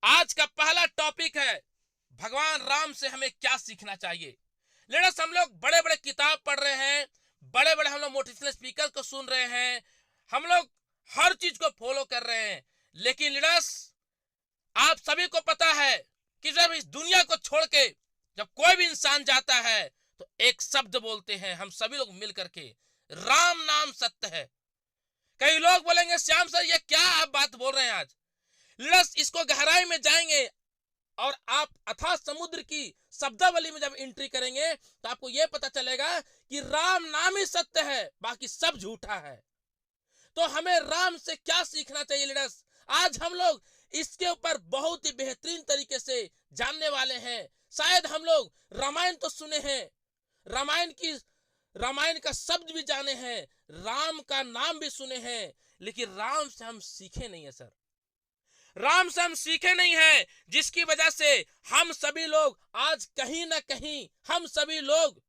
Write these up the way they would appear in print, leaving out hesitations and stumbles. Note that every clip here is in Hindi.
आज का पहला टॉपिक है भगवान राम से हमें क्या सीखना चाहिए। लेडस, हम लोग बड़े बड़े किताब पढ़ रहे हैं, बड़े बड़े हम लोग मोटिवेशनल स्पीकर को सुन रहे हैं, हम लोग हर चीज को फॉलो कर रहे हैं। लेकिन लेडस, आप सभी को पता है कि जब इस दुनिया को छोड़ के जब कोई भी इंसान जाता है तो एक शब्द बोलते हैं हम सभी लोग मिल करके, राम नाम सत्य है। कई लोग बोलेंगे श्याम सर ये क्या आप बात बोल रहे हैं आज। लेडस, इसको गहराई में जाएंगे और आप अथाह समुद्र की शब्दावली में जब एंट्री करेंगे तो आपको यह पता चलेगा कि राम नाम ही सत्य है, बाकी सब झूठा है। तो हमें राम से क्या सीखना चाहिए लीडर्स, आज हम लोग इसके ऊपर बहुत ही बेहतरीन तरीके से जानने वाले हैं। शायद हम लोग रामायण तो सुने हैं, रामायण का शब्द भी जाने हैं, राम का नाम भी सुने हैं, लेकिन राम से हम सीखे नहीं है सर। राम से हम सीखे नहीं है, जिसकी वजह से हम सभी लोग आज कहीं ना कहीं हम सभी लोग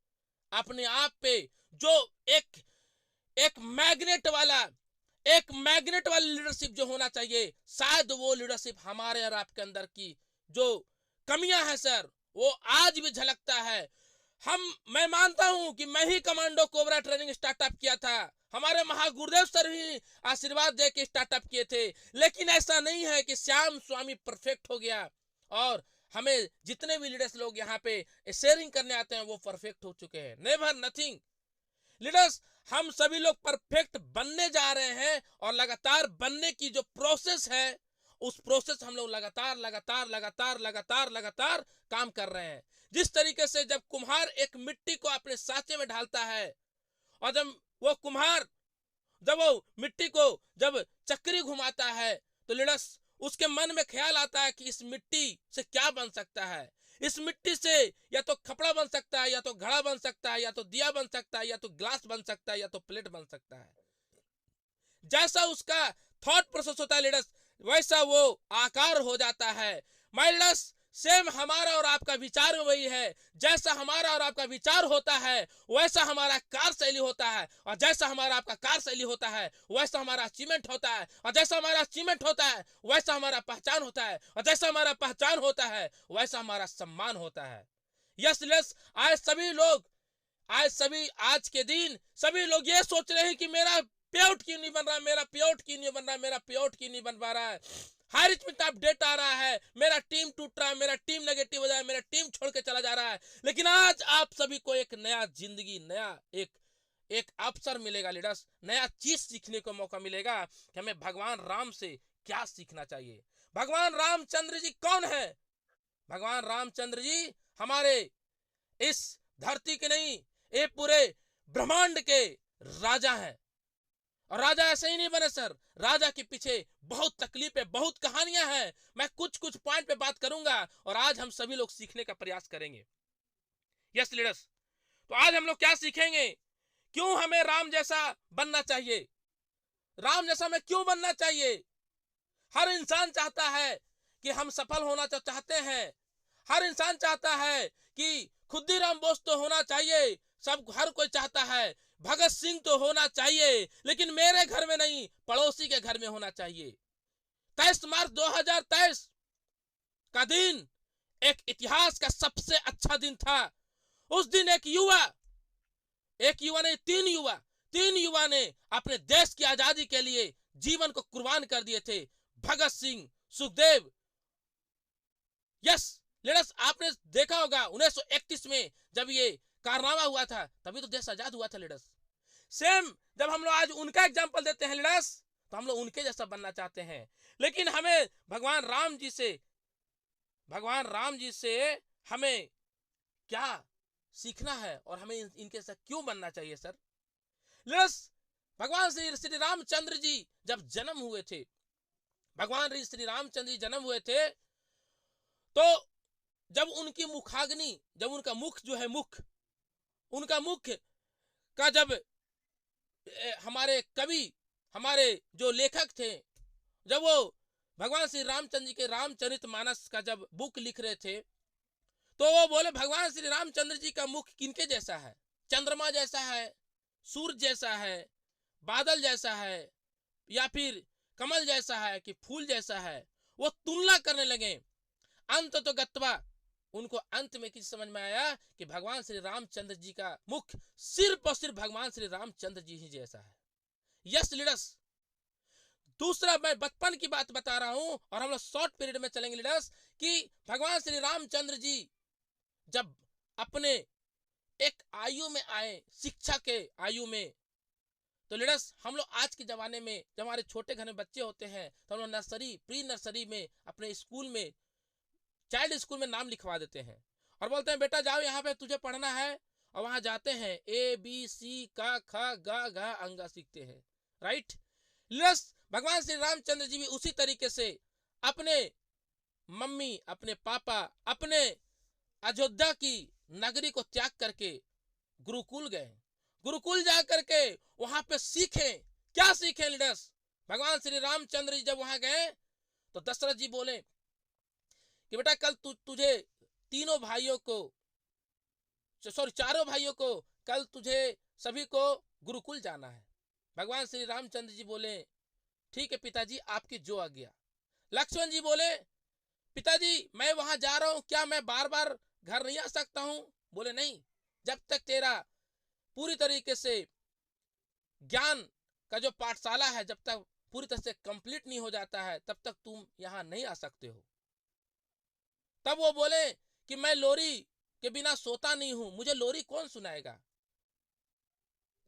अपने आप पे जो एक एक मैग्नेट वाली लीडरशिप जो होना चाहिए, शायद वो लीडरशिप हमारे और आपके अंदर की जो कमियां हैं सर, वो आज भी झलकता है। मैं मानता हूं कि मैं ही कमांडो कोबरा ट्रेनिंग स्टार्टअप किया था, हमारे महागुरुदेव सर भी आशीर्वाद दे के स्टार्टअप किए थे। लेकिन ऐसा नहीं है कि श्याम स्वामी परफेक्ट हो गया और हमें जितने भी लीडर्स लोग यहाँ पे शेयरिंग करने आते हैं वो परफेक्ट हो चुके हैं। नेवर नथिंग लीडर्स, हम सभी लोग परफेक्ट बनने जा रहे हैं और लगातार बनने की जो प्रोसेस है उस प्रोसेस हम लोग लगातार लगातार लगातार लगातार लगातार काम कर रहे हैं। जिस तरीके से जब कुम्हार एक मिट्टी को अपने सांचे में ढालता है और जब वो कुम्हार जब वो मिट्टी को जब चक्री घुमाता है तो लीडर्स उसके मन में ख्याल आता है कि इस मिट्टी से क्या बन सकता है। इस मिट्टी से या तो कपड़ा बन सकता है, या तो घड़ा बन सकता है, या तो दिया बन सकता है, या तो ग्लास बन सकता है, या तो प्लेट बन सकता है। जैसा उसका थॉट प्रोसेस होता है लीडर्स, वैसा वो आकार हो जाता है। माय लीडर्स, सेम हमारा और आपका विचार वही है। जैसा हमारा और आपका विचार होता है वैसा हमारा कार्य शैली होता है, और जैसा हमारा आपका कार्य शैली होता है वैसा हमारा अचीवमेंट होता है, और जैसा हमारा अचीवमेंट होता है वैसा हमारा पहचान होता है, और जैसा हमारा पहचान होता है वैसा हमारा सम्मान होता है। यस यस, आज के दिन सभी लोग ये सोच रहे हैं कि मेरा पेआउट क्यों नहीं बन रहा, मेरा पेआउट क्यों नहीं बन रहा, मेरा पेआउट क्यों नहीं बन पा रहा है। हर इसमें अपडेट आ रहा है, मेरा टीम टूट रहा है, मेरा टीम नेगेटिव हो जाए, मेरा टीम छोड़ के चला जा रहा है। लेकिन आज आप सभी को एक नया जिंदगी, नया एक एक अवसर मिलेगा लीडर्स, नया चीज सीखने को मौका मिलेगा कि हमें भगवान राम से क्या सीखना चाहिए। भगवान रामचंद्र जी कौन है? भगवान रामचंद्र जी हमारे इस धरती के नहीं, ये पूरे ब्रह्मांड के राजा हैं। और राजा ऐसे ही नहीं बने सर, राजा के पीछे बहुत तकलीफ है, बहुत कहानियां हैं। मैं कुछ कुछ पॉइंट पे बात करूंगा और आज हम सभी लोग सीखने का प्रयास करेंगे। यस लीडर्स, तो आज हम लोग क्या सीखेंगे, क्यों हमें राम जैसा बनना चाहिए, राम जैसा हमें क्यों बनना चाहिए। हर इंसान चाहता है कि हम सफल होना चाहते हैं, हर इंसान चाहता है कि खुद्दीराम बोस तो होना चाहिए, हर कोई चाहता है भगत सिंह तो होना चाहिए, लेकिन मेरे घर में नहीं, पड़ोसी के घर में होना चाहिए। 23 मार्च 2023 का दिन एक इतिहास का सबसे अच्छा दिन था। उस दिन एक युवा नहीं, तीन युवा ने अपने देश की आजादी के लिए जीवन को कुर्बान कर दिए थे, भगत सिंह, सुखदेव। यस लेडर्स, आपने देखा होगा 1931 में जब ये कारनामा हुआ था तभी तो देश आजाद हुआ था लीडर्स। सेम जब हम लोग आज उनका एग्जांपल देते हैं लीडर्स, तो हम लोग उनके जैसा बनना चाहते हैं। लेकिन हमें भगवान राम जी से हमें क्या सीखना है और हमें इनके साथ क्यों बनना चाहिए सर। लीडर्स, भगवान श्री रामचंद्र जी जब जन्म हुए थे, भगवान श्री रामचंद्र जी जन्म हुए थे, तो जब उनकी मुखाग्नि, जब उनका मुख जो है, उनका मुख का जब हमारे कवि, हमारे जो लेखक थे, जब वो भगवान श्री रामचंद्र जी के रामचरितमानस का जब बुक लिख रहे थे, तो वो बोले भगवान श्री रामचंद्र जी का मुख किनके जैसा है? चंद्रमा जैसा है, सूर्य जैसा है, बादल जैसा है, या फिर कमल जैसा है, कि फूल जैसा है? वो तुलना करने लगे। अंत तो गत्वा उनको अंत में किस समझ में आया कि भगवान श्री रामचंद्र जी का मुख सिर्फ और सिर्फ भगवान श्री रामचंद्र जी ही जैसा है। यस लीडर्स, दूसरा मैं बचपन की बात बता रहा हूं और हम लोग शॉर्ट पीरियड में चलेंगे लीडर्स, कि भगवान श्री रामचंद्र जी जब अपने एक आयु में आए, शिक्षा के आयु में, तो लीडर्स हम लोग आज के जमाने में जब हमारे छोटे घर में बच्चे होते हैं तो हम लोग नर्सरी, प्री नर्सरी में अपने स्कूल में, चाइल्ड स्कूल में नाम लिखवा देते हैं और बोलते हैं बेटा जाओ यहाँ पे तुझे पढ़ना है, और वहां जाते हैं ABC का ख ग घ अंगा सीखते हैं। राइट लीडर्स, भगवान श्री रामचंद्र जी भी उसी तरीके से अपने मम्मी, अपने पापा, अपने अयोध्या की नगरी को त्याग करके गुरुकुल गए। गुरुकुल जा करके वहां पे सीखे। क्या सीखे लीडर्स? भगवान श्री रामचंद्र जी जब वहां गए तो दशरथ जी बोले कि बेटा कल तुझे तीनों भाइयों को, सॉरी चारों भाइयों को, कल तुझे सभी को गुरुकुल जाना है। भगवान श्री रामचंद्र जी बोले ठीक है पिताजी, आपकी जो आज्ञा। लक्ष्मण जी बोले पिताजी मैं वहां जा रहा हूं, क्या मैं बार बार घर नहीं आ सकता हूं? बोले नहीं, जब तक तेरा पूरी तरीके से ज्ञान का जो पाठशाला है जब तक पूरी तरह से कंप्लीट नहीं हो जाता है तब तक तुम यहां नहीं आ सकते हो। तब वो बोले कि मैं लोरी के बिना सोता नहीं हूं, मुझे लोरी कौन सुनाएगा?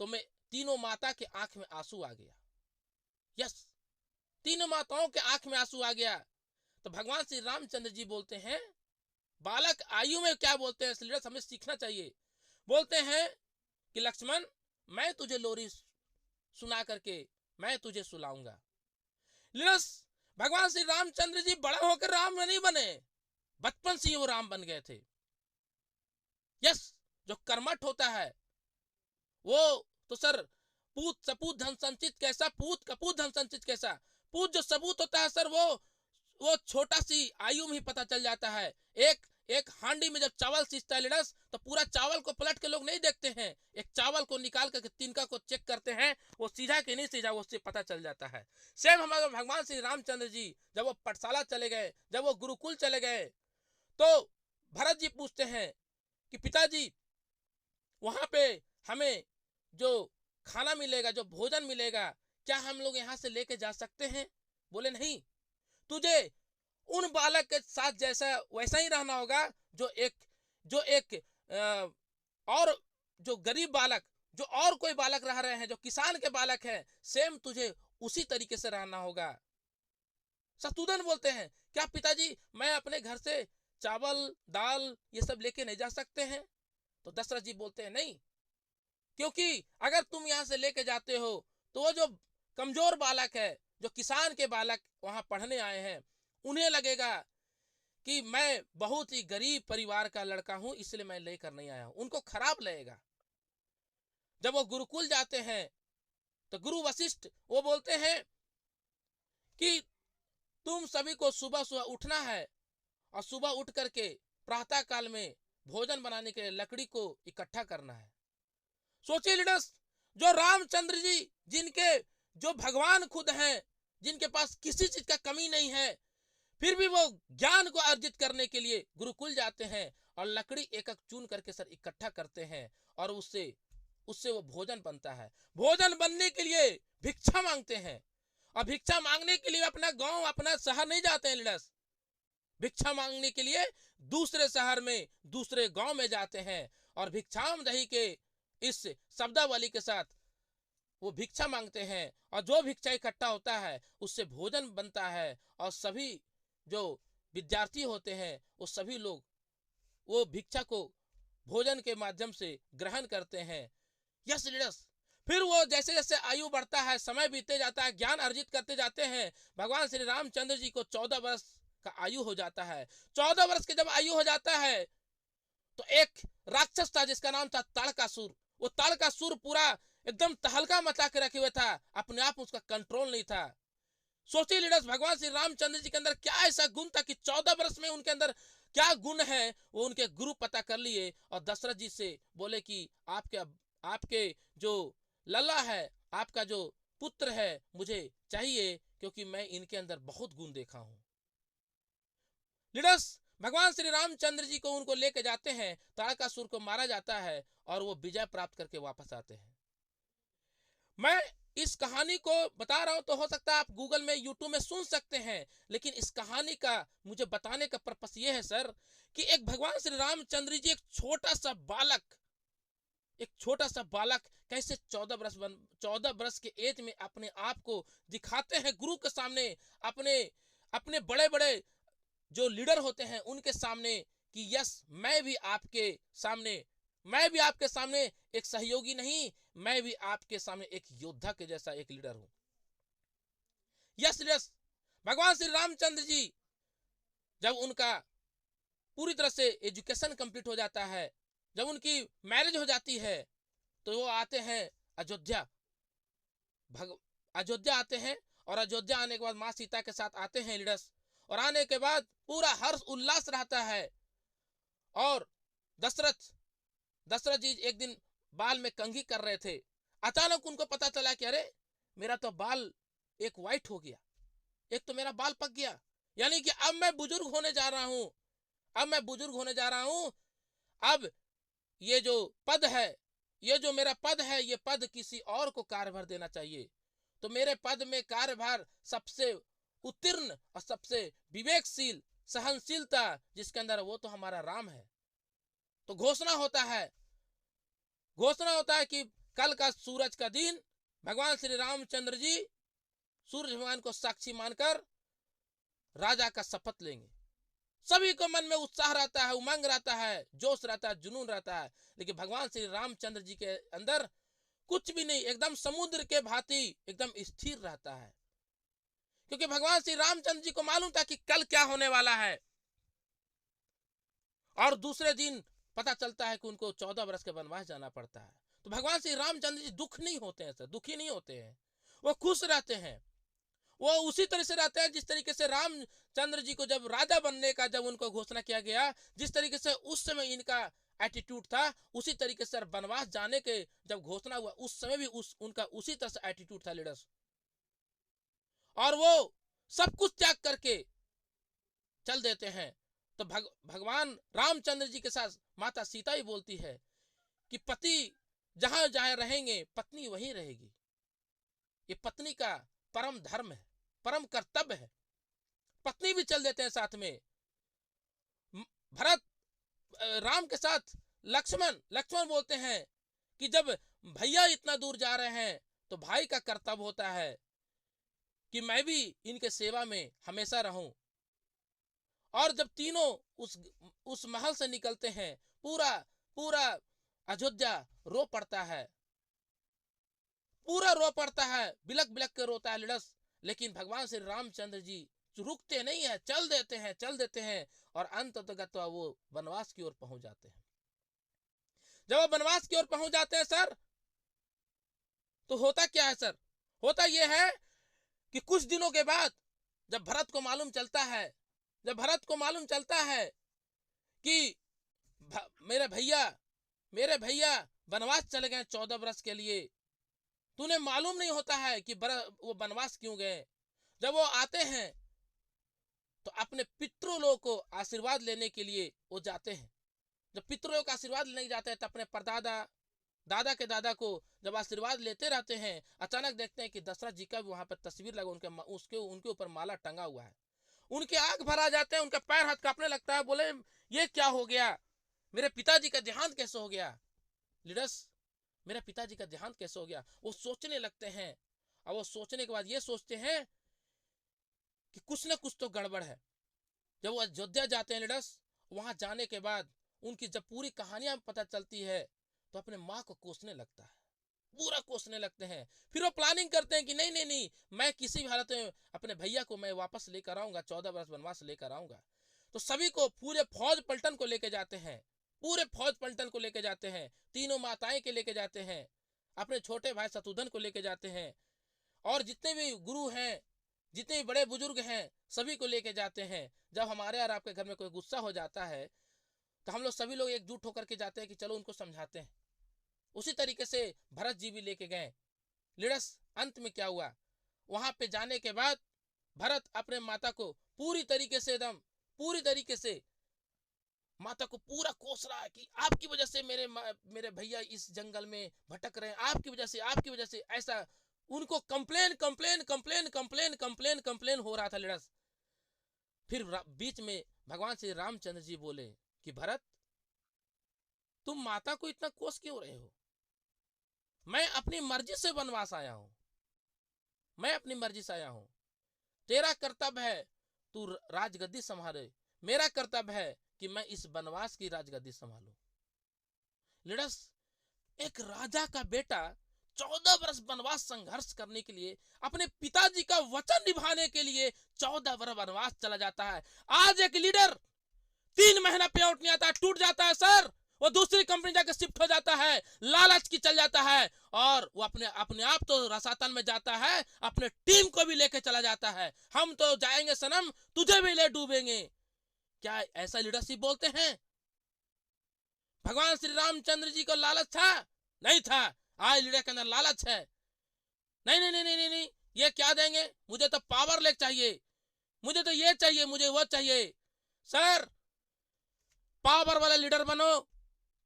तो मैं तीनों माता के आंख में आंसू आ गया। यस, तीनों माताओं के आंख में आंसू आ गया। तो भगवान श्री रामचंद्र जी बोलते हैं, बालक आयु में क्या बोलते हैं लीडर्स, हमें सीखना चाहिए। बोलते हैं कि लक्ष्मण मैं तुझे लोरी सुना करके मैं तुझे सुलाऊंगा। लीडर्स, भगवान श्री रामचंद्र जी बड़ा होकर राम नहीं बने, बचपन से ही वो राम बन गए थे। यस, जो कर्मठ होता है वो तो सर पूत सपूत धन संचित कैसा, पूत कपूत धन संचित कैसा। पूत जो सबूत होता है सर वो छोटा सी आयु में ही पता चल जाता है। एक हांडी में जब चावल सींचता है लीडर्स तो पूरा चावल को पलट के लोग नहीं देखते हैं, एक चावल को निकाल करके तिनका को चेक करते हैं, वो सीधा कि नहीं सीधा वो उससे पता चल जाता है। सेम हमारे भगवान श्री रामचंद्र जी जब वो पाठशाला चले गए, जब वो गुरुकुल चले गए, तो भरत जी पूछते हैं कि पिताजी वहां पे हमें जो खाना मिलेगा, जो भोजन मिलेगा, क्या हम लोग यहाँ से लेके जा सकते हैं? बोले नहीं, तुझे उन बालक के साथ जैसा वैसा ही रहना होगा जो एक और जो गरीब बालक, जो और कोई बालक रह रहे हैं, जो किसान के बालक हैं, सेम तुझे उसी तरीके से रहना होगा। शत्रुघ्न बोलते हैं क्या पिताजी मैं अपने घर से चावल दाल ये सब लेके नहीं जा सकते हैं? तो दशरथ जी बोलते हैं नहीं, क्योंकि अगर तुम यहां से लेके जाते हो तो वो जो कमजोर बालक है, जो किसान के बालक वहां पढ़ने आए हैं, उन्हें लगेगा कि मैं बहुत ही गरीब परिवार का लड़का हूं इसलिए मैं लेकर नहीं आया हूं, उनको खराब लगेगा। जब वो गुरुकुल जाते हैं तो गुरु वशिष्ठ वो बोलते हैं कि तुम सभी को सुबह सुबह उठना है और सुबह उठ करके प्रातः काल में भोजन बनाने के लिए लकड़ी को इकट्ठा करना है। सोचिए लीडर्स, जो रामचंद्र जी जिनके जो भगवान खुद हैं, जिनके पास किसी चीज का कमी नहीं है, फिर भी वो ज्ञान को अर्जित करने के लिए गुरुकुल जाते हैं और लकड़ी एक एक चुन करके सर इकट्ठा करते हैं और उससे वो भोजन बनता है। भोजन बनने के लिए भिक्षा मांगते हैं और भिक्षा मांगने के लिए अपना गांव, अपना शहर नहीं जाते हैं लीडर्स, भिक्षा मांगने के लिए दूसरे शहर में, दूसरे गांव में जाते हैं और भिक्षाम दही के इस शब्दावली के साथ वो भिक्षा मांगते हैं और जो भिक्षा इकट्ठा होता है उससे भोजन बनता है और सभी जो विद्यार्थी होते हैं वो सभी लोग वो भिक्षा को भोजन के माध्यम से ग्रहण करते हैं। यस लीडर्स, फिर वो जैसे जैसे आयु बढ़ता है, समय बीतते जाता है, ज्ञान अर्जित करते जाते हैं, भगवान श्री रामचंद्र जी को 14 वर्ष का आयु हो जाता है। 14 वर्ष के जब आयु हो जाता है तो एक राक्षस था जिसका नाम था ताड़कासुर। वो ताड़कासुर पूरा एकदम तहलका मचा के रखे हुए था, अपने आप उसका कंट्रोल नहीं था। सोचिए लीडर्स, भगवान श्री रामचंद्र जी के अंदर क्या ऐसा गुण था कि 14 वर्ष में उनके अंदर क्या गुण है वो उनके गुरु पता कर लिए और दशरथ जी से बोले कि आपके जो लल्ला है, आपका जो पुत्र है मुझे चाहिए, क्योंकि मैं इनके अंदर बहुत गुण देखा हूं। लीडर्स, भगवान श्री रामचंद्र जी को उनको लेके जाते हैं, तारकासुर को मारा जाता है और वो विजय प्राप्त करके वापस आते हैं। मैं इस कहानी को बता रहा हूं तो हो सकता है आप गूगल में, यूट्यूब में सुन सकते हैं, लेकिन इस कहानी का मुझे बताने का पर्पस ये है सर कि एक भगवान श्री रामचंद्र जी, एक छोटा सा बालक कैसे 14 वर्ष के एज में अपने आप को दिखाते हैं गुरु के सामने, अपने अपने बड़े बड़े जो लीडर होते हैं उनके सामने कि यस, मैं भी आपके सामने एक सहयोगी नहीं, मैं भी आपके सामने एक योद्धा के जैसा एक लीडर हूं। यस लीडर्स, भगवान श्री रामचंद्र जी जब उनका पूरी तरह से एजुकेशन कंप्लीट हो जाता है, जब उनकी मैरिज हो जाती है, तो वो आते हैं अयोध्या। अयोध्या आते हैं और अयोध्या आने के बाद माँ सीता के साथ आते हैं लीडर्स, और आने के बाद पूरा हर्ष उल्लास रहता है। और दशरथ जी एक दिन बाल में कंघी कर रहे थे, अचानक उनको पता चला कि अरे मेरा तो बाल एक वाइट हो गया, एक तो मेरा बाल पक गया, यानी कि अब मैं बुजुर्ग होने जा रहा हूं, अब ये जो पद है, ये जो मेरा पद है, ये पद किसी और को कार्यभार देना चाहिए। तो मेरे पद में कार्यभार सबसे उत्तीर्ण और सबसे विवेकशील, सहनशीलता जिसके अंदर, वो तो हमारा राम है। तो घोषणा होता है कि कल का सूरज का दिन भगवान श्री रामचंद्र जी सूरज भगवान को साक्षी मानकर राजा का शपथ लेंगे। सभी को मन में उत्साह रहता है, उमंग रहता है, जोश रहता है, जुनून रहता है, लेकिन भगवान श्री रामचंद्र जी के अंदर कुछ भी नहीं, एकदम समुद्र के भांति एकदम स्थिर रहता है, क्योंकि भगवान श्री रामचंद्र जी को मालूम था कि कल क्या होने वाला है। और दूसरे दिन पता चलता है कि उनको 14 वर्ष के वनवास जाना पड़ता है। तो भगवान श्री रामचंद्र जी दुखी नहीं होते हैं सर, दुखी नहीं होते हैं, वो खुश रहते हैं। वो उसी तरह से रहते हैं जिस तरीके से रामचंद्र जी को जब राजा बनने का जब उनको घोषणा किया गया, जिस तरीके से उस समय इनका एटीट्यूड था, उसी तरीके से वनवास जाने के जब घोषणा हुआ उस समय भी उनका उसी तरह से एटीट्यूड था लीडर्स। और वो सब कुछ त्याग करके चल देते हैं। तो भगवान रामचंद्र जी के साथ माता सीता ही बोलती है कि पति जहां जहां रहेंगे पत्नी वहीं रहेगी, ये पत्नी का परम धर्म है, परम कर्तव्य है। पत्नी भी चल देते हैं साथ में। भरत राम के साथ लक्ष्मण बोलते हैं कि जब भैया इतना दूर जा रहे हैं तो भाई का कर्तव्य होता है कि मैं भी इनके सेवा में हमेशा रहूं। और जब तीनों उस महल से निकलते हैं, पूरा अयोध्या रो पड़ता है, बिलक बिलक कर रोता है लीडर्स। लेकिन भगवान श्री रामचंद्र जी रुकते नहीं है, चल देते हैं और अंततः वो वनवास की ओर पहुंच जाते हैं। जब वो वनवास की ओर पहुंच जाते हैं सर, तो होता क्या है सर? होता यह है कि कुछ दिनों के बाद जब भरत को मालूम चलता है कि मेरे भैया वनवास चले गए 14 वर्ष के लिए, तूने मालूम नहीं होता है कि वो वनवास क्यों गए। जब वो आते हैं तो अपने पितरों को आशीर्वाद लेने के लिए वो जाते हैं। जब पितरों का आशीर्वाद लेने जाते हैं तो अपने परदादा, दादा के दादा को जब आशीर्वाद लेते रहते हैं, अचानक देखते हैं कि दशरथ जी का भी वहां पर तस्वीर लगा, उनके ऊपर माला टंगा हुआ है। उनके आंख भर आ जाते हैं, उनका पैर हाथ कांपने लगता है, बोले ये क्या हो गया, मेरे पिताजी का देहांत कैसे हो गया। लीडर्स, मेरे पिताजी का देहांत कैसे हो गया, वो सोचने लगते हैं। और वो सोचने के बाद ये सोचते हैं कि कुछ ना कुछ तो गड़बड़ है। जब वो अयोध्या जाते हैं लीडर्स, वहां जाने के बाद उनकी जब पूरी कहानियां पता चलती है तो अपने माँ को कोसने लगता है, पूरा कोसने लगते हैं। फिर वो प्लानिंग करते हैं कि नहीं, मैं किसी भी हालत में अपने भैया को मैं वापस लेकर आऊंगा, 14 वर्ष वनवास लेकर आऊंगा। तो सभी को, पूरे फौज पलटन को लेके जाते हैं, तीनों माताएं के लेके जाते हैं, अपने छोटे भाई शत्रुघ्न को लेके जाते हैं, और जितने भी गुरु हैं, जितने भी बड़े बुजुर्ग हैं, सभी को लेके जाते हैं। जब हमारे और आपके घर में कोई गुस्सा हो जाता है तो हम लोग सभी लोग एकजुट होकर के जाते हैं कि चलो उनको समझाते हैं। उसी तरीके से भरत जी भी लेके गए लीडर्स। अंत में क्या हुआ, वहां पे जाने के बाद भरत अपने माता को पूरी तरीके से एकदम पूरी तरीके से माता को पूरा कोस रहा है कि आपकी वजह से मेरे भैया इस जंगल में भटक रहे हैं, आपकी वजह से ऐसा उनको complain complain complain complain complain complain हो रहा था लीडर्स। फिर बीच में भगवान श्री रामचंद्र जी बोले कि भरत, तुम माता को इतना कोस क्यों रहे हो? मैं अपनी मर्जी से वनवास आया हूं, मैं अपनी मर्जी से आया हूं। तेरा कर्तव्य है तू राजगद्दी संभाले, मेरा कर्तव्य है कि मैं इस वनवास की राजगद्दी संभालूं। लीडर्स, एक राजा का बेटा 14 वर्ष वनवास संघर्ष करने के लिए, अपने पिताजी का वचन निभाने के लिए 14 वर्ष वनवास चला जाता है। आज एक लीडर 3 महीना पे आउट नहीं आता, टूट जाता है सर, वो दूसरी कंपनी जाकर शिफ्ट हो जाता है, लालच की चल जाता है, और वो अपने आप तो रसातल में जाता है, अपने टीम को भी लेके चला जाता है। हम तो जाएंगे सनम, तुझे भी ले डूबेंगे। क्या ऐसा लीडरशिप बोलते हैं? भगवान श्री रामचंद्र जी को लालच था? नहीं था। आज लीडर के अंदर लालच है। नहीं नहीं नहीं नहीं नहीं, ये क्या देंगे, मुझे तो पावर लेक चाहिए, मुझे तो ये चाहिए, मुझे वो चाहिए। सर, पावर वाला लीडर बनो,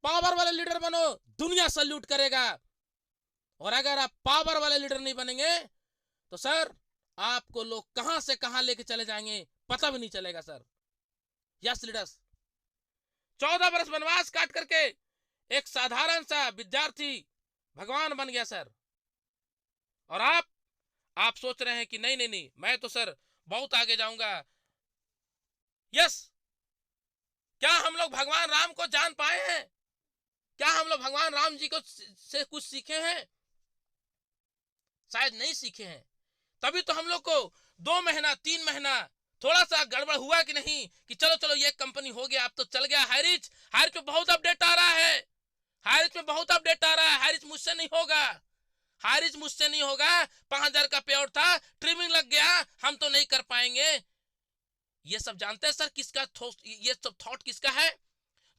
पावर वाला लीडर बनो, दुनिया सल्यूट करेगा। और अगर आप पावर वाले लीडर नहीं बनेंगे तो सर, आपको लोग कहां से कहां लेके चले जाएंगे पता भी नहीं चलेगा सर। यस लीडर्स, 14 वर्ष वनवास काट करके एक साधारण सा विद्यार्थी भगवान बन गया सर। और आप सोच रहे हैं कि नहीं नहीं नहीं, मैं तो सर बहुत आगे जाऊंगा। यस, क्या हम लोग भगवान राम को जान पाए हैं? क्या हम लोग भगवान राम जी को से कुछ सीखे हैं? शायद नहीं सीखे हैं। तभी तो हम लोग को 2 महीना 3 महीना थोड़ा सा गड़बड़ हुआ कि नहीं, कि चलो चलो ये कंपनी हो गया, अब तो चल गया। हाईरिच पे बहुत अपडेट आ रहा है, हाईरिच में बहुत अपडेट आ रहा है। हाईरिच मुझसे नहीं होगा, हाईरिच मुझसे नहीं होगा। 5000 का पे आउट था, ट्रिमिंग लग गया, हम तो नहीं कर पाएंगे। ये सब जानते हैं सर किसका ये सब थॉट किसका है?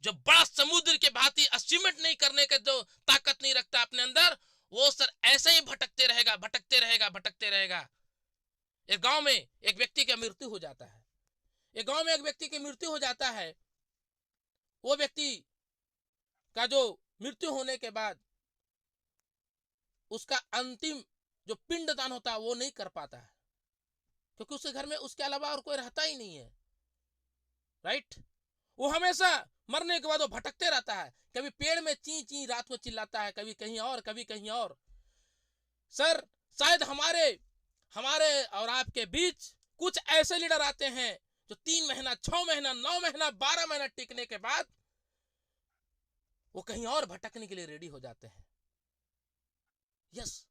जो बड़ा समुद्र के भांति अचीवमेंट नहीं करने का जो ताकत नहीं रखता अपने अंदर, वो सर ऐसे ही भटकते रहेगा भटकते रहेगा भटकते रहेगा। एक गांव में एक व्यक्ति की मृत्यु हो जाता है, एक गांव में एक व्यक्ति की मृत्यु हो जाता है। वो व्यक्ति का जो मृत्यु होने के बाद उसका अंतिम जो पिंडदान होता है वो नहीं कर पाता है, क्योंकि उसके घर में उसके अलावा और कोई रहता ही नहीं है। राइट? वो हमेशा मरने के बाद वो भटकते रहता है, कभी पेड़ में ची ची रात को चिल्लाता है, कभी कहीं और कभी कहीं और। सर, शायद हमारे और आपके बीच कुछ ऐसे लीडर आते हैं जो 3 महीना 6 महीना 9 महीना 12 महीना टिकने के बाद वो कहीं और भटकने के लिए रेडी हो जाते हैं। यस,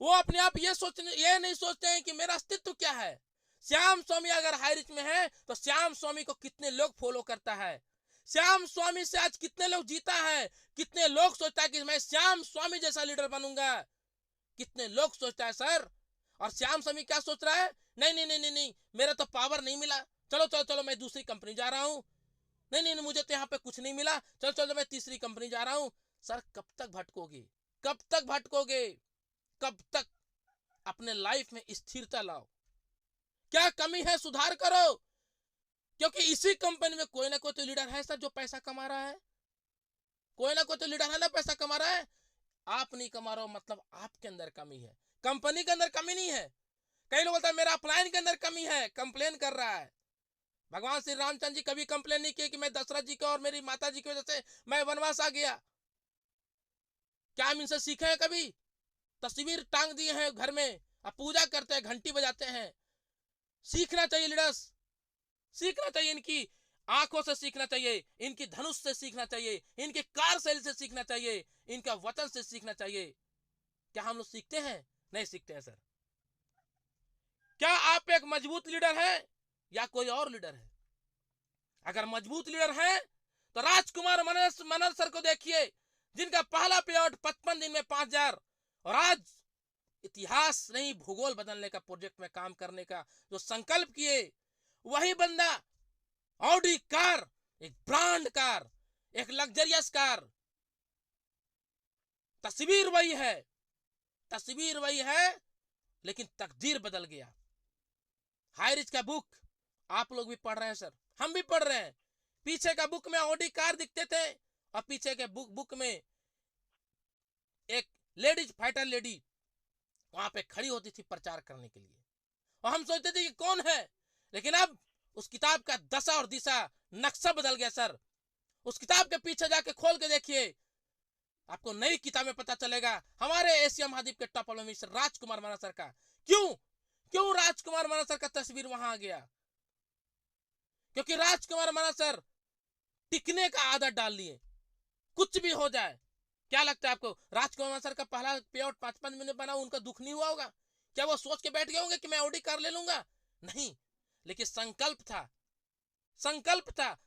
वो अपने आप ये नहीं सोचते हैं कि मेरा अस्तित्व क्या है। श्याम स्वामी अगर हाईरिच में है तो श्याम स्वामी को कितने लोग फॉलो करता है, श्याम स्वामी से आज कितने लोग जीता है, कितने लोग सोचता है कि मैं श्याम स्वामी जैसा लीडर बनूंगा, कितने लोग सोचता है सर। और श्याम स्वामी क्या सोच रहा है? नहीं नहीं नहीं नहीं नहीं, मेरा तो पावर नहीं मिला, चलो चलो चलो मैं दूसरी कंपनी जा रहा हूं। नहीं नहीं मुझे तो यहाँ पे कुछ नहीं मिला, चलो चलो मैं तीसरी कंपनी जा रहा हूं। सर, कब तक भटकोगे, कब तक भटकोगे, कब तक? अपने लाइफ में स्थिरता लाओ। क्या कमी है सुधार करो, क्योंकि इसी कंपनी में कोई ना कोई तो लीडर है सर जो पैसा कमा रहा है, कोई ना कोई तो लीडर है ना पैसा कमा रहा है। आप नहीं कमा रहे हो मतलब आपके अंदर कमी है, कंपनी के अंदर कमी नहीं है। कई लोग बोलते हैं मेरा अपलाइन के अंदर कमी है, कंप्लेन कर रहा है। भगवान श्री रामचंद्र जी कभी कंप्लेन नहीं किए कि मैं दशरथ जी को और मेरी माता जी की वजह से मैं वनवास आ गया। क्या हम इनसे सीखे हैं? कभी तस्वीर टांग दिए हैं घर में, अब पूजा करते हैं, घंटी बजाते हैं। सीखना चाहिए लीडर्स, सीखना चाहिए, इनकी आंखों से सीखना चाहिए, इनकी धनुष से सीखना चाहिए, इनके कार्यशैली से सीखना चाहिए, इनका वचन से सीखना चाहिए। क्या हम लोग सीखते हैं? नहीं सीखते हैं सर। क्या आप एक मजबूत लीडर हैं या कोई और लीडर है? अगर मजबूत लीडर हैं तो राजकुमार मनन सर को देखिए, जिनका पहला पे आउट 55 दिन में 5000, और आज इतिहास नहीं भूगोल बदलने का प्रोजेक्ट में काम करने का जो संकल्प किए, वही बंदा ऑडी कार, एक ब्रांड कार, एक लग्जरियस कार, तस्वीर वही है, तस्वीर वही है, लेकिन तकदीर बदल गया। हाईरिच का बुक आप लोग भी पढ़ रहे हैं सर, हम भी पढ़ रहे हैं। पीछे का बुक में ऑडी कार दिखते थे और पीछे के बुक में एक लेडीज फाइटर लेडी वहां पे खड़ी होती थी प्रचार करने के लिए, और हम सोचते थे कि कौन है। लेकिन अब उस किताब का दशा और दिशा, नक्शा बदल गया सर। उस किताब के पीछे जाके खोल के देखिए, आपको नई किताबें पता चलेगा। हमारे एशिया महाद्वीप के टॉप मिनिस्टर राजकुमार मना सर का, क्यों राजकुमार मना सर का तस्वीर वहां आ गया? क्योंकि राजकुमार मना सर टिकने का आदत डाल लिए, कुछ भी हो जाए। क्या लगता है आपको, राजकुमार सर का पहला पे आउट 5-5 मिनट बना, उनका दुख नहीं हुआ होगा? क्या वो सोच के बैठ गए होंगे कि मैं ऑडी कार ले लूंगा? नहीं, लेकिन संकल्प था,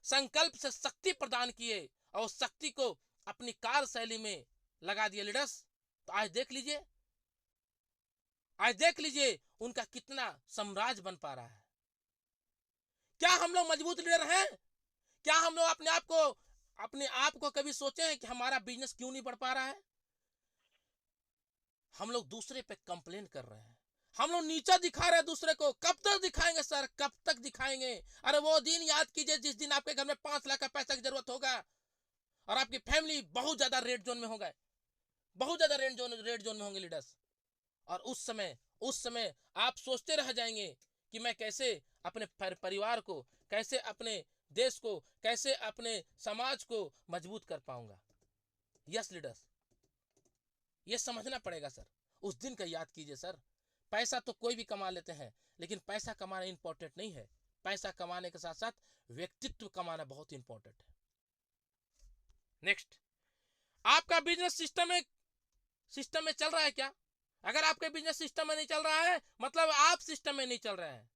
संकल्प से शक्ति प्रदान किए और उस शक्ति को अपनी कार शैली में लगा दिए लीडर्स। तो आज देख लीजिए उनका कितना साम्राज्य बन पा रहा है। क्या हम लोग मजबूत लीडर हैं? क्या हम लोग अपने आप को कभी सोचे हैं कि हमारा बिजनेस क्यों नहीं बढ़ पा रहा है? हम लोग दूसरे पे कंप्लेन कर रहे हैं, हम लोग नीचा दिखा रहे हैं दूसरे को। कब तक दिखाएंगे सर, कब तक दिखाएंगे? अरे वो दिन याद कीजिए जिस दिन आपके घर में 5 लाख का पैसा की जरूरत होगा और आपकी फैमिली बहुत ज्यादा रेड जोन में होगा, बहुत ज्यादा रेड जोन में होंगे लीडर्स। और उस समय आप सोचते रह जाएंगे कि मैं कैसे अपने परिवार को, कैसे अपने देश को, कैसे अपने समाज को मजबूत कर पाऊंगा। यस लीडर्स, ये समझना पड़ेगा सर। उस दिन का याद कीजिए सर। पैसा तो कोई भी कमा लेते हैं, लेकिन पैसा कमाना इंपॉर्टेंट नहीं है। पैसा कमाने के साथ साथ व्यक्तित्व कमाना बहुत इंपॉर्टेंट है। नेक्स्ट, आपका बिजनेस सिस्टम में चल रहा है क्या? अगर आपके बिजनेस सिस्टम में नहीं चल रहा है, मतलब आप सिस्टम में नहीं चल रहे हैं।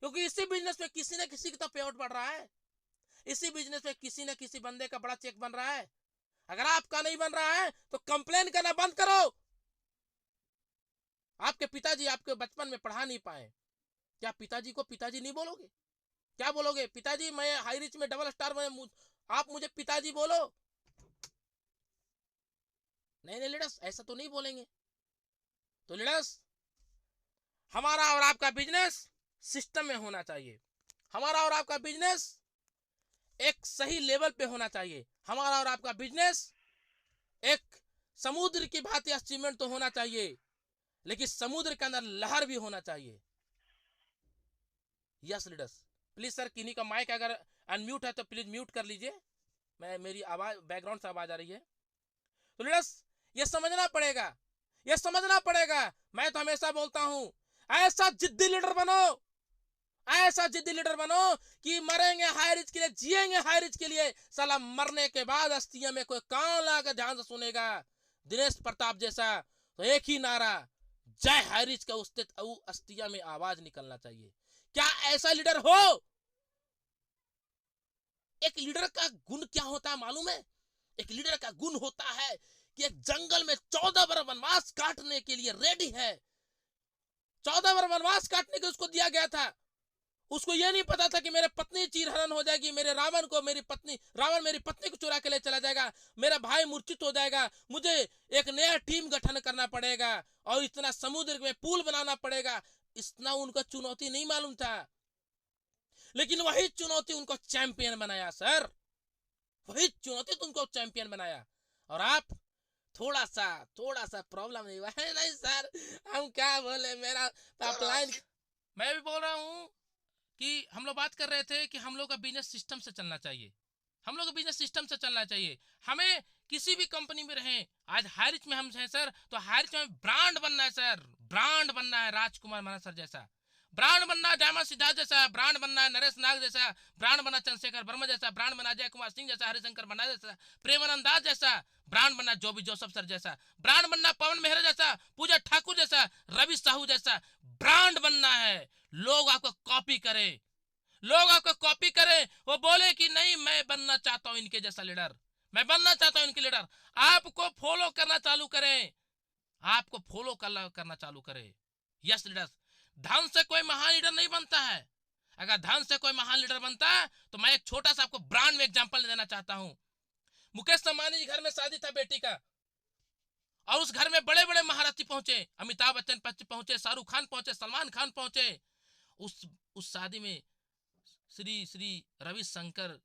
क्योंकि इसी बिजनेस में किसी न किसी का तो पे आउट बढ़ रहा है, इसी बिजनेस में किसी न किसी बंदे का बड़ा चेक बन रहा है। अगर आपका नहीं बन रहा है तो कंप्लेन करना बंद करो। आपके पिताजी आपके बचपन में पढ़ा नहीं पाए, क्या पिताजी को पिताजी नहीं बोलोगे? क्या बोलोगे? पिताजी मैं हाई रिच में डबल स्टार में, आप मुझे पिताजी बोलो? नहीं लीडर्स, ऐसा तो नहीं बोलेंगे। तो लीडर्स, हमारा और आपका बिजनेस सिस्टम में होना चाहिए। हमारा और आपका बिजनेस एक सही लेवल पे होना चाहिए। हमारा और आपका बिजनेस एक समुद्र की भांति अचीवमेंट तो होना चाहिए, लेकिन समुद्र के अंदर लहर भी होना चाहिए। यस लीडर्स, प्लीज सर, किन्हीं का माइक अगर अनम्यूट है तो प्लीज म्यूट कर लीजिए, मेरी आवाज, बैकग्राउंड से आवाज आ रही है। तो लीडर्स, ये समझना पड़ेगा। मैं तो हमेशा बोलता हूं, ऐसा जिद्दी लीडर बनो कि मरेंगे हाई रिच के लिए, जिएंगे हाई रिच के लिए। साला मरने के बाद अस्थियां में कोई कान लाकर ध्यान से सुनेगा, दिनेश प्रताप जैसा। तो एक ही नारा, जय हाई रिच का अस्थियां में आवाज निकलना चाहिए। क्या ऐसा लीडर हो? एक लीडर का गुण क्या होता है मालूम है? एक लीडर का गुण होता है कि एक जंगल में 14 बार वनवास काटने के लिए रेडी है। 14 बार वनवास काटने के उसको दिया गया था। उसको यह नहीं पता था कि मेरे पत्नी चीरहरण हो जाएगी, रावण मेरी पत्नी को चुरा के ले चला जाएगा, मेरा भाई मूर्छित हो जाएगा, मुझे एक नया टीम गठन करना पड़ेगा और इतना समुद्र में पुल बनाना पड़ेगा। इतना उनको चुनौती नहीं मालूम था, लेकिन वही चुनौती उनको चैंपियन बनाया सर। वही चुनौती तुमको चैंपियन बनाया। और आप थोड़ा सा प्रॉब्लम नहीं हुआ है? नहीं सर, हम क्या बोले, मेरा पाइपलाइन। मैं भी बोल रहा हूं कि हम लोग बात कर रहे थे कि हम लोग का बिजनेस सिस्टम से चलना चाहिए। हम लोग का बिजनेस सिस्टम से चलना चाहिए। हमें किसी भी कंपनी में रहें, आज हाई रिच में हम हैं सर, तो हाई रिच में ब्रांड बनना है सर, ब्रांड बनना है राजकुमार मना सर जैसा, ब्रांड बनना है डायमंड सिद्धार्थ जैसा, ब्रांड बनना है नरेश नाग जैसा, ब्रांड बनना चंद्रशेखर वर्मा जैसा, ब्रांड बना जय कुमार सिंह जैसा, हरिशंकर बंडा जैसा, प्रेमानंद दास जैसा, ब्रांड बनना जोबी जोसेफ सर जैसा, ब्रांड बनना पवन मेहरा जैसा, पूजा ठाकुर जैसा, रवि साहू जैसा। ब्रांड बनना है, लोग आपको कॉपी करें, वो बोले कि नहीं मैं बनना चाहता हूं इनके जैसा लीडर, मैं बनना चाहता हूं इनके लीडर। आपको फॉलो करना चालू करें, यस लीडर्स। धन से कोई महान लीडर नहीं बनता है। अगर धन से कोई महान लीडर बनता है तो मैं एक छोटा सा आपको ब्रांड में एग्जांपल देना चाहता हूं। मुकेश अंबानी जी घर में शादी था बेटी का, और उस घर में बड़े बड़े महारथी पहुंचे, अमिताभ बच्चन पहुंचे, शाहरुख खान पहुंचे, सलमान खान पहुंचे। उस शादी में श्री श्री रविशंकर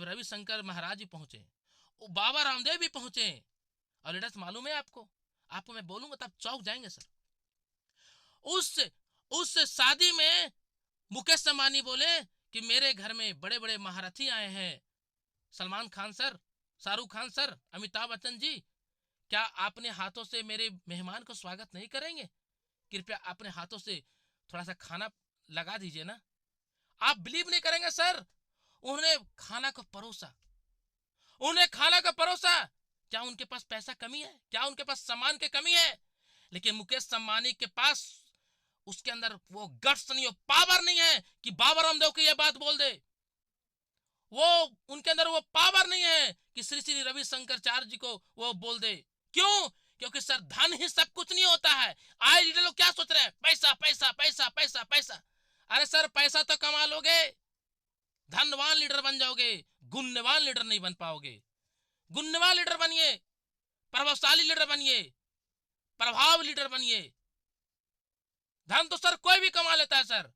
रविशंकर महाराज जी पहुंचे, बाबा रामदेव भी पहुंचे। और लीडर्स मालूम है आपको मैं बोलूंगा तब चौंक जाएंगे सर। उस शादी में मुकेश अंबानी बोले कि मेरे घर में बड़े बड़े महारथी आए हैं, सलमान खान सर, शाहरुख खान सर, अमिताभ बच्चन जी, क्या अपने हाथों से मेरे मेहमान को स्वागत नहीं करेंगे? कृपया अपने हाथों से थोड़ा सा खाना लगा दीजिए ना। आप बिलीव नहीं करेंगे सर, उन्होंने खाना को परोसा, क्या उनके पास पैसा कमी है? क्या उनके पास सामान की कमी है? लेकिन मुकेश अंबानी के पास उसके अंदर वो गट्स नहीं, वो पावर नहीं है कि बाबा रामदेव को ये बात बोल दे। वो उनके अंदर वो पावर नहीं है कि श्री श्री रविशंकराचार्य जी को वो बोल दे। क्यों? क्योंकि सर धन ही सब कुछ नहीं होता है। आज लीडर लोग क्या सोच रहे हैं? पैसा पैसा पैसा पैसा पैसा। अरे सर पैसा तो कमा लोगे, धनवान लीडर बन जाओगे, गुणवान लीडर नहीं बन पाओगे। गुणवान लीडर बनिए, प्रभावशाली लीडर बनिए, प्रभाव लीडर बनिए। धन तो सर कोई भी कमा लेता है सर,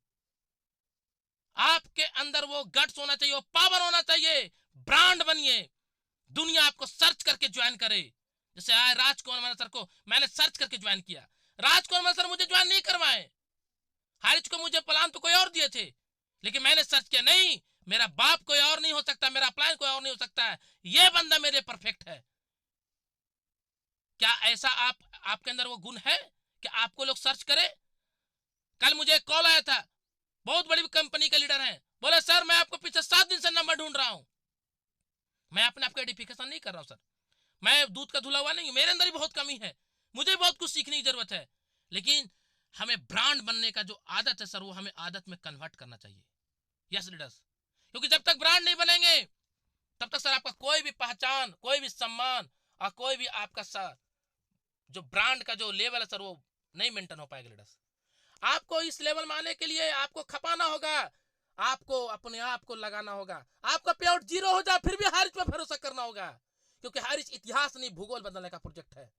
आपके अंदर वो गट्स होना चाहिए, वो पावर होना चाहिए। ब्रांड बनिए, दुनिया आपको सर्च करके ज्वाइन करे। जैसे आए राजकुमार सर को मैंने सर्च करके ज्वाइन किया, राजकुमार सर मुझे ज्वाइन नहीं करवाए, हारिज को मुझे प्लान तो कोई और दिए थे, लेकिन मैंने सर्च किया, नहीं मेरा बाप कोई और नहीं हो सकता, मेरा प्लान कोई और नहीं हो सकता है, ये बंदा मेरे परफेक्ट है। क्या ऐसा आपके अंदर वो गुण है कि आपको लोग सर्च करें? कल मुझे एक कॉल आया था, बहुत बड़ी कंपनी का लीडर है, बोले सर मैं आपको पीछे 7 दिन से नंबर ढूंढ रहा हूं। मैं अपने आपको आइडेंटिफिकेशन नहीं कर रहा हूं सर, मैं दूध का धुला हुआ नहीं, मेरे अंदर भी बहुत कमी है, मुझे बहुत कुछ सीखने की जरूरत है। लेकिन हमें ब्रांड बनने का जो आदत है सर, वो हमें आदत में कन्वर्ट करना चाहिए। यस लीडर्स, क्योंकि जब तक ब्रांड नहीं बनेंगे तब तक सर आपका कोई भी पहचान, कोई भी सम्मान और कोई भी आपका सर जो ब्रांड का जो लेवल है सर, वो नहीं मेंटेन हो पाएगा। लीडर्स, आपको इस लेवल में आने के लिए आपको खपाना होगा, आपको अपने आप को लगाना होगा। आपका पे आउट 0 हो जाए फिर भी हारिज पर भरोसा करना होगा, क्योंकि हारिज इतिहास नहीं भूगोल बदलने का प्रोजेक्ट है।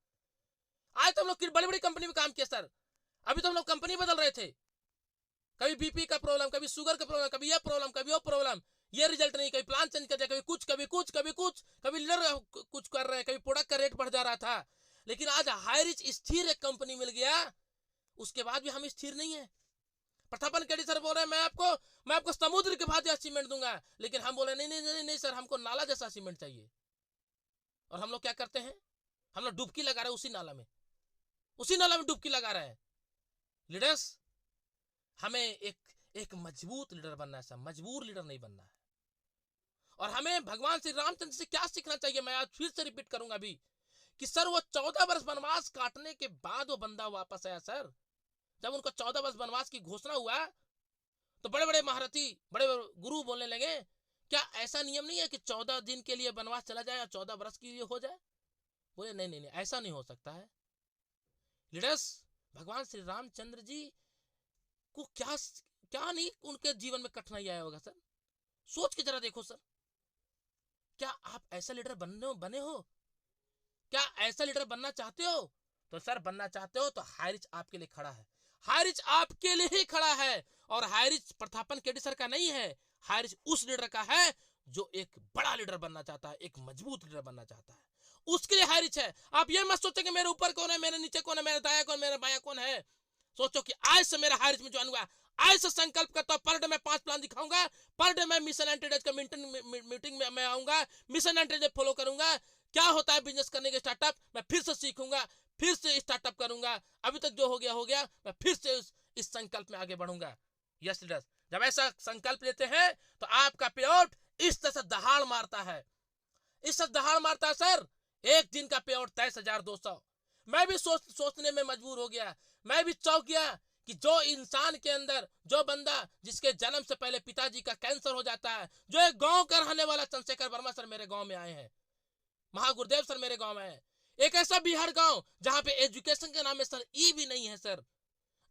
आज तो हम लोग बड़ी बड़ी कंपनी में काम किया सर, अभी तो हम लोग कंपनी बदल रहे थे, कभी बीपी का प्रॉब्लम, कभी शुगर का प्रॉब्लम, कभी ये प्रॉब्लम, कभी वो प्रॉब्लम, ये रिजल्ट नहीं, कभी प्लान चेंज कर दिया, कभी कुछ कभी कुछ कभी कुछ, कभी लीडर कुछ कर रहे हैं, कभी प्रोडक्ट का रेट बढ़ जा रहा था। लेकिन आज हाईरिच स्थिर एक कंपनी मिल गया, उसके बाद भी हम स्थिर नहीं है। प्रतापन केडी सर बोल रहे हैं मैं आपको समुद्र के भांति सीमेंट दूंगा, लेकिन हम बोले नहीं नहीं नहीं नहीं सर, हमको नाला जैसा सीमेंट चाहिए। और हम लोग क्या करते हैं? हम लोग डुबकी लगा रहे हैं उसी नाला में डुबकी लगा रहे हैं। लीडर्स, हमें एक मजबूत लीडर बनना है सर, मजबूर लीडर नहीं बनना है। और हमें भगवान श्री रामचंद्र से क्या सीखना चाहिए? मैं आज फिर से रिपीट करूंगा अभी कि सर वो 14 वर्ष वनवास काटने के बाद वो बंदा वापस आया सर। जब उनको 14 वर्ष वनवास की घोषणा हुआ तो बड़े बड़े महारथी, बड़े गुरु बोलने लगे, क्या ऐसा नियम नहीं है कि 14 दिन के लिए वनवास चला जाए और 14 वर्ष के लिए हो जाए? बोले नहीं नहीं नहीं, ऐसा नहीं हो सकता है। लीडर्स, भगवान श्री रामचंद्र जी को क्या नहीं उनके जीवन में कठिनाई आया होगा सर? सोच के जरा देखो सर, क्या आप ऐसा लीडर बने हो? क्या ऐसा लीडर बनना चाहते हो? तो सर बनना चाहते हो तो हाईरिच आपके लिए खड़ा है, हाईरिच आपके लिए ही खड़ा है। और हाईरिच प्रतापन केडी सर का नहीं है, हाईरिच उस लीडर का है जो एक बड़ा लीडर बनना चाहता है, एक मजबूत लीडर बनना चाहता है, उसके लिए हाईरिच है। आप ये मत सोचो कि मेरे ऊपर कौन है, मेरे नीचे कौन है, मेरा दाया कौन, मेरा बाया कौन है। सोचो कि आज से मेरा हाईरिच में ज्वाइन हुआ, आज से संकल्प करता हूं, पर डे मैं 5 प्लान दिखाऊंगा, पर डे मैं मिशन एंड ट्रेड का मीटिंग में मैं आऊंगा, मिशन एंड ट्रेड फॉलो करूंगा, क्या होता है बिजनेस करने के स्टार्टअप, मैं फिर से सीखूंगा, फिर से स्टार्टअप करूंगा, अभी तक जो हो गया, मैं फिर से इस संकल्प में आगे बढ़ूंगा। यस लीडर्स, जब ऐसा संकल्प लेते हैं तो आपका पे आउट इस तरह से दहाड़ मारता है, इस तरह दहाड़ मारता है सर। एक दिन का पे आउट 23,200। मैं भी सोचने में मजबूर हो गया, मैं भी चौंक गया कि जो इंसान के अंदर, जो बंदा जिसके जन्म से पहले पिताजी का कैंसर हो जाता है, जो एक गांव का रहने वाला चंद्रशेखर वर्मा सर मेरे गांव में आए हैं, महागुरुदेव सर मेरे गांव में है, एक ऐसा बिहार गांव जहां पे एजुकेशन के नाम में सर ई भी नहीं है सर,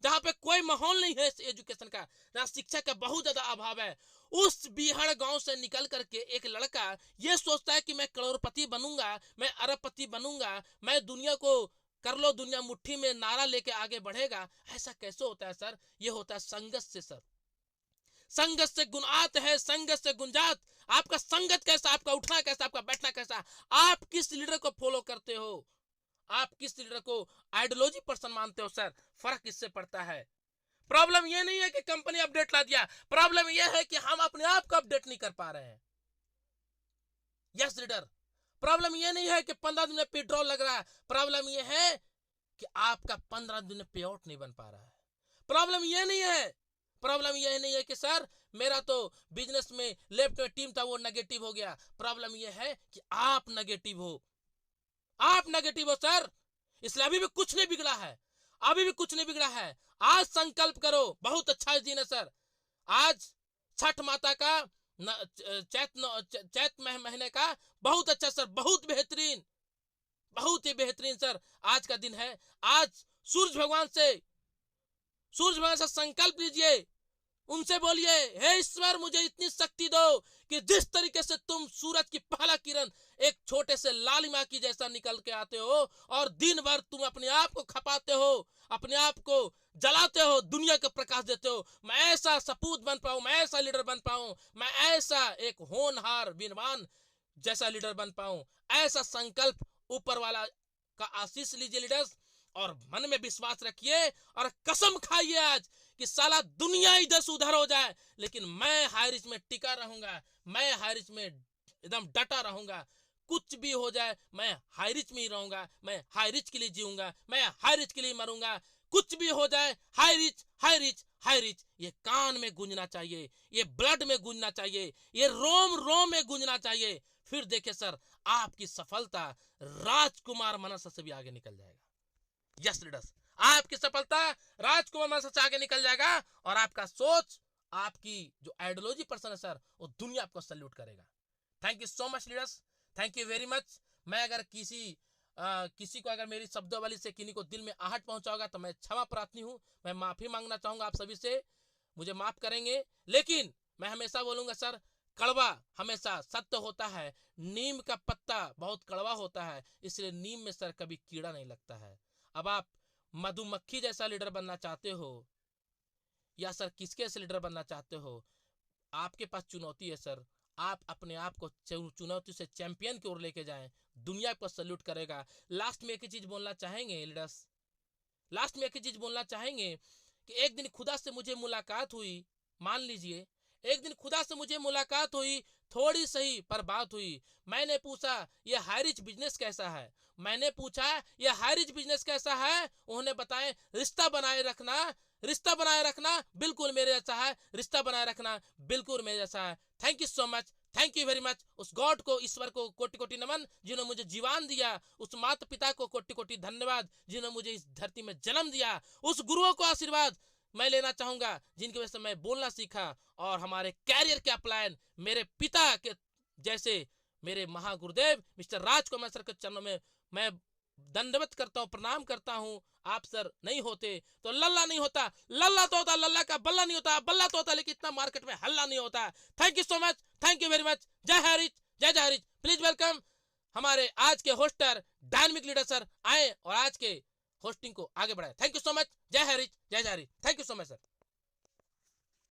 जहां पे कोई माहौल नहीं है एजुकेशन का, जहां शिक्षा का बहुत ज्यादा अभाव है। उस बिहार गांव से निकल करके एक लड़का ये सोचता है कि मैं करोड़पति बनूंगा, मैं अरबपति बनूंगा, मैं दुनिया को कर लो दुनिया मुट्ठी में नारा लेके आगे बढ़ेगा। ऐसा कैसे होता है सर? ये होता है संघर्ष से सर। संगत से गुणात है, संगत से गुंजात। आपका संगत कैसा, आपका उठना कैसा, आपका बैठना कैसा, आप किस लीडर को फॉलो करते हो, आप किस लीडर को आइडियोलॉजी पर्सन मानते हो सर, फर्क इससे पड़ता है। प्रॉब्लम ये नहीं है कि कंपनी अपडेट ला दिया, प्रॉब्लम ये है कि हम अपने आप को अपडेट नहीं कर पा रहे हैं। यस लीडर, प्रॉब्लम ये नहीं है कि 15 दिन में पेट्रोल लग रहा है, प्रॉब्लम ये है कि आपका 15 दिन में पे आउट नहीं बन पा रहा है। प्रॉब्लम ये नहीं है, प्रॉब्लम ये नहीं है कि सर मेरा तो बिजनेस में लेफ्ट में टीम था वो नेगेटिव हो गया। प्रॉब्लम ये है कि आप नेगेटिव हो, आप नेगेटिव हो सर। इसलिए अभी भी कुछ नहीं बिगड़ा है, अभी भी कुछ नहीं बिगड़ा है। आज संकल्प करो, बहुत अच्छा दिन है सर। आज छठ माता का चैत महीने का बहुत अच्छा सर, बहुत बेहतरीन, बहुत ही बेहतरीन सर आज का दिन है। आज सूरज भगवान से संकल्प लीजिए, उनसे बोलिए, हे ईश्वर मुझे इतनी शक्ति दो कि जिस तरीके से तुम सूरज की पहला किरण एक छोटे से लालिमा की जैसा निकल के आते हो और दिन भर तुम अपने आप को खपाते हो, अपने आप को जलाते हो, दुनिया को प्रकाश देते हो। मैं ऐसा सपूत बन पाऊं, मैं ऐसा लीडर बन पाऊं, मैं ऐसा एक होनहार विनवान जैसा लीडर बन पाऊं। ऐसा संकल्प ऊपर वाला का आशीष लीजिए लीडर्स, और मन में विश्वास रखिए और कसम खाइए आज कि साला दुनिया इधर से उधर हो जाए, लेकिन मैं हाई रिच में टिका रहूंगा, मैं हाई रिच में एकदम डटा रहूंगा। कुछ भी हो जाए मैं हाई रिच में ही रहूंगा, मैं हाई रिच के लिए जीऊंगा, मैं हाई रिच के लिए मरूंगा। कुछ भी हो जाए high rich, high rich, high rich, ये कान में गूंजना चाहिए, ये ब्लड में गूंजना चाहिए, ये रोम रोम में गूंजना चाहिए। फिर देखिए सर आपकी सफलता राजकुमार मनसा से भी आगे निकल जाएगा। यस लीडर्स, आपकी सफलता राजकुमार मनसा से आगे निकल जाएगा और आपका सोच, आपकी जो आइडियोलॉजी पर्सन है सर, वो दुनिया आपको सल्यूट करेगा। Thank you so much leaders, thank you very much. मैं अगर किसी को अगर मेरी शब्दावली से किसी को दिल में आहट पहुंचा होगा तो मैं क्षमा प्रार्थी हूं, मैं माफी मांगना चाहूंगा आप सभी से, मुझे माफ करेंगे। लेकिन मैं हमेशा बोलूंगा सर, कड़वा हमेशा सत्य होता है। नीम का पत्ता बहुत कड़वा होता है, इसलिए नीम में सर कभी कीड़ा नहीं लगता है। अब आप मधुमक्खी जैसा लीडर बनना चाहते हो या सर किसके जैसे लीडर बनना चाहते हो, आपके पास चुनौती है सर। आप अपने आप को चुनौती से चैंपियन की ओर लेके जाएं, दुनिया को सल्यूट करेगा। लास्ट में एक ही चीज बोलना चाहेंगे लीडर्स, लास्ट में एक ही चीज बोलना चाहेंगे कि एक दिन खुदा से मुझे मुलाकात हुई, मान लीजिए एक दिन खुदा से मुझे मुलाकात हुई, थोड़ी सही पर बात हुई। मैंने पूछा ये हाई रिच बिजनेस कैसा है, मैंने पूछा ये हाई रिच बिजनेस कैसा है, उन्होंने बताया रिश्ता बनाए रखना, रिश्ता बनाए रखना बिल्कुल मेरे जैसा है, रिश्ता बनाए रखना बिल्कुल मेरे जैसा है। Thank you so much, thank you very much. उस गॉड को, ईश्वर को कोटि कोटि नमन जिन्होंने मुझे जीवन दिया, उस माता पिता को कोटि कोटि धन्यवाद जिन्होंने मुझे इस धरती में जन्म दिया, उस गुरुओं को आशीर्वाद मैं लेना चाहूंगा जिनकी वजह से मैं बोलना सीखा और हमारे कैरियर के अपलायन मेरे पिता के जैसे मेरे महागुरुदेव मिस्टर राजकुमार सर के चरणों में मैं दंडवत करता हूँ, प्रणाम करता हूँ। आप सर नहीं होते तो लल्ला नहीं होता, लल्ला तो होता, लल्ला का बल्ला नहीं होता, बल्ला तो होता लेकिन इतना मार्केट में हल्ला नहीं होता। Thank you so much, thank you very much. जय हरिच, जय जय हरिच। प्लीज वेलकम हमारे आज के होस्टर डायनामिक लीडर सर आए और आज के होस्टिंग को आगे बढ़ाए। थैंक यू सो मच, जय हरिच, जय जय हरिच। Thank you so much sir.